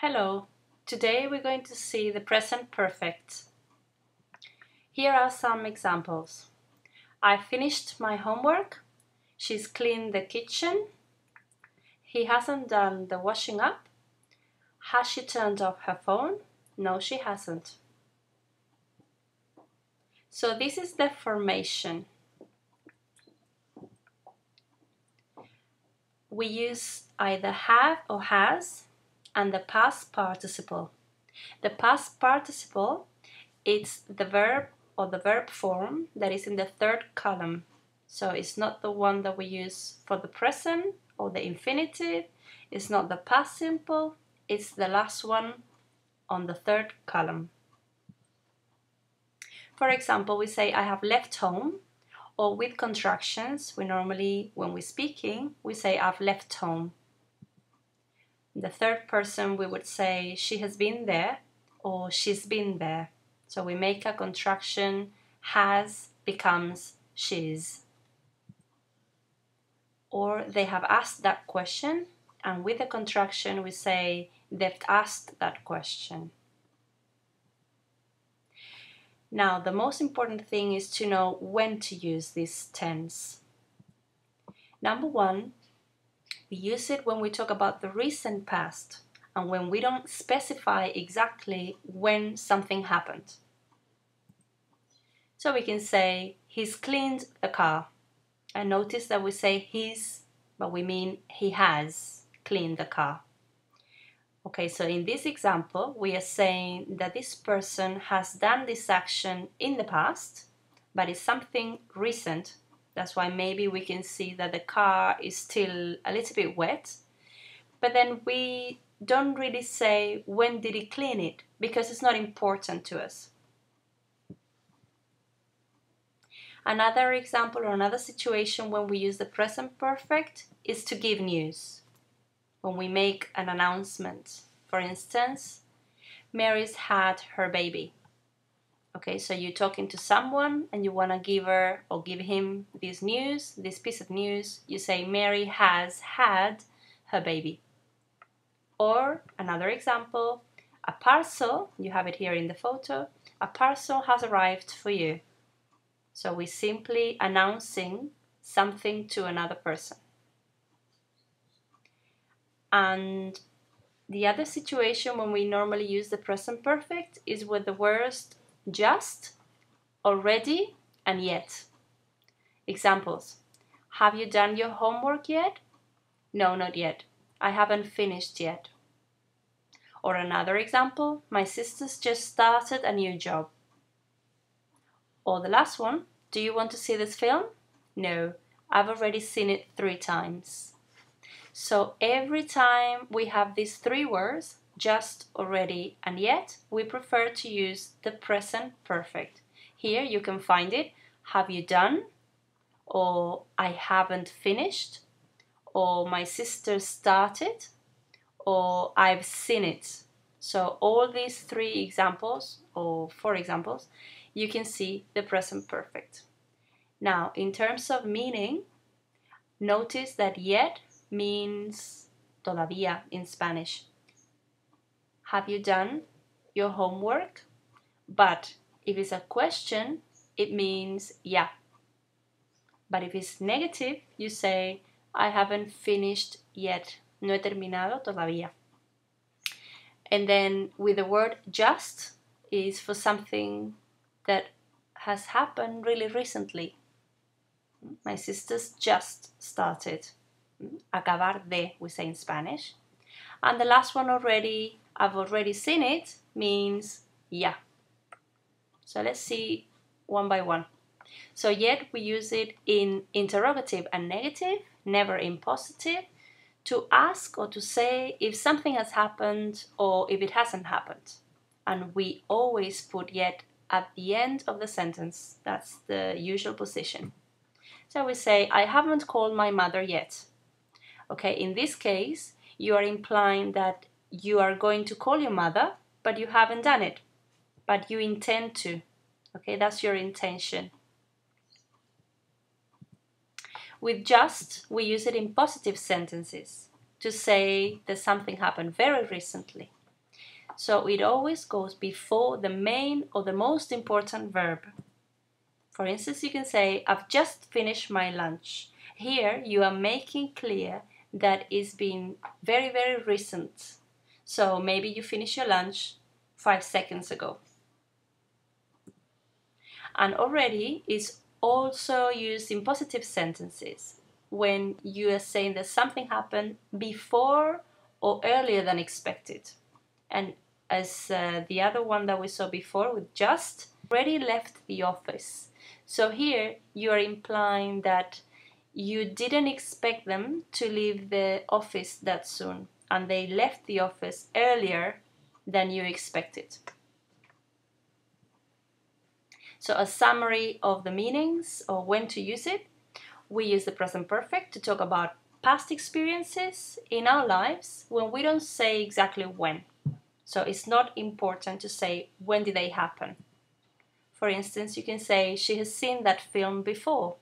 Hello, today we're going to see the present perfect. Here are some examples. I finished my homework. She's cleaned the kitchen. He hasn't done the washing up. Has she turned off her phone? No, she hasn't. So this is the formation. We use either have or has and the past participle. The past participle, it's the verb or the verb form that is in the third column. So it's not the one that we use for the present or the infinitive. It's not the past simple. It's the last one on the third column. For example, we say I have left home, or with contractions, we normally, when we're speaking, we say I've left home. The third person, we would say she has been there or she's been there. So we make a contraction, has becomes she's. Or they have asked that question, and with the contraction we say they've asked that question. Now, the most important thing is to know when to use this tense. Number one, we use it when we talk about the recent past and when we don't specify exactly when something happened. So we can say, he's cleaned the car. And notice that we say he's, but we mean he has cleaned the car. Okay, so in this example, we are saying that this person has done this action in the past, but it's something recent. That's why maybe we can see that the car is still a little bit wet, but then we don't really say when did he clean it, because it's not important to us. Another example or another situation when we use the present perfect is to give news. When we make an announcement. For instance, Mary's had her baby. Okay, so you're talking to someone and you want to give her or give him this news, this piece of news. You say Mary has had her baby. Or another example, a parcel, you have it here in the photo, a parcel has arrived for you. So we're simply announcing something to another person. And the other situation when we normally use the present perfect is with the words just, already, and yet. Examples. Have you done your homework yet? No, not yet. I haven't finished yet. Or another example, my sister's just started a new job. Or the last one, do you want to see this film? No, I've already seen it 3 times. So every time we have these 3 words, just, already, and yet, we prefer to use the present perfect. Here you can find it, have you done, or I haven't finished, or my sister started, or I've seen it. So all these 3 examples, or 4 examples, you can see the present perfect. Now, in terms of meaning, notice that yet means todavía in Spanish. Have you done your homework? But if it's a question, it means ya. But if it's negative, you say I haven't finished yet. No he terminado todavía. And then with the word just is for something that has happened really recently. My sister's just started. Acabar de, we say in Spanish. And the last one already, I've already seen it, means ya. So let's see one by one. So yet we use it in interrogative and negative, never in positive, to ask or to say if something has happened or if it hasn't happened. And we always put yet at the end of the sentence. That's the usual position. So we say, I haven't called my mother yet. Okay, in this case, you are implying that you are going to call your mother, but you haven't done it. But you intend to. Okay, that's your intention. With just, we use it in positive sentences to say that something happened very recently. So it always goes before the main or the most important verb. For instance, you can say, I've just finished my lunch. Here you are making clear that it's been very, very recent. So maybe you finished your lunch 5 seconds ago. And already is also used in positive sentences when you are saying that something happened before or earlier than expected. And as the other one that we saw before with just, already left the office. So here you are implying that you didn't expect them to leave the office that soon, and they left the office earlier than you expected. So a summary of the meanings or when to use it. We use the present perfect to talk about past experiences in our lives when we don't say exactly when. So it's not important to say when did they happen. For instance, you can say she has seen that film before.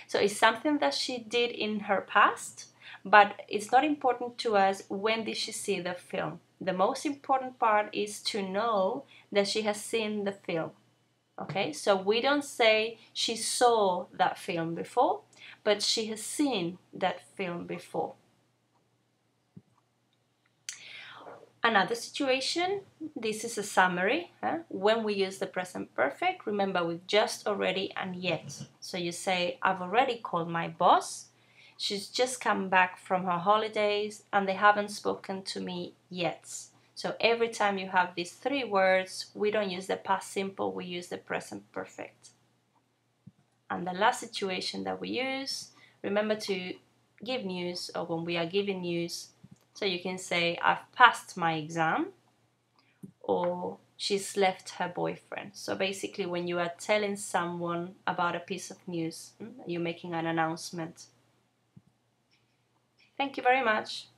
So it's something that she did in her past, but it's not important to us when did she see the film. The most important part is to know that she has seen the film. Okay, so we don't say she saw that film before, but she has seen that film before. Another situation, this is a summary. When we use the present perfect, remember with just, already, and yet. So you say, I've already called my boss. She's just come back from her holidays and they haven't spoken to me yet. So every time you have these three words, we don't use the past simple, we use the present perfect. And the last situation that we use, remember to give news, or when we are giving news, so you can say, I've passed my exam, or she's left her boyfriend. So basically when you are telling someone about a piece of news, you're making an announcement. Thank you very much.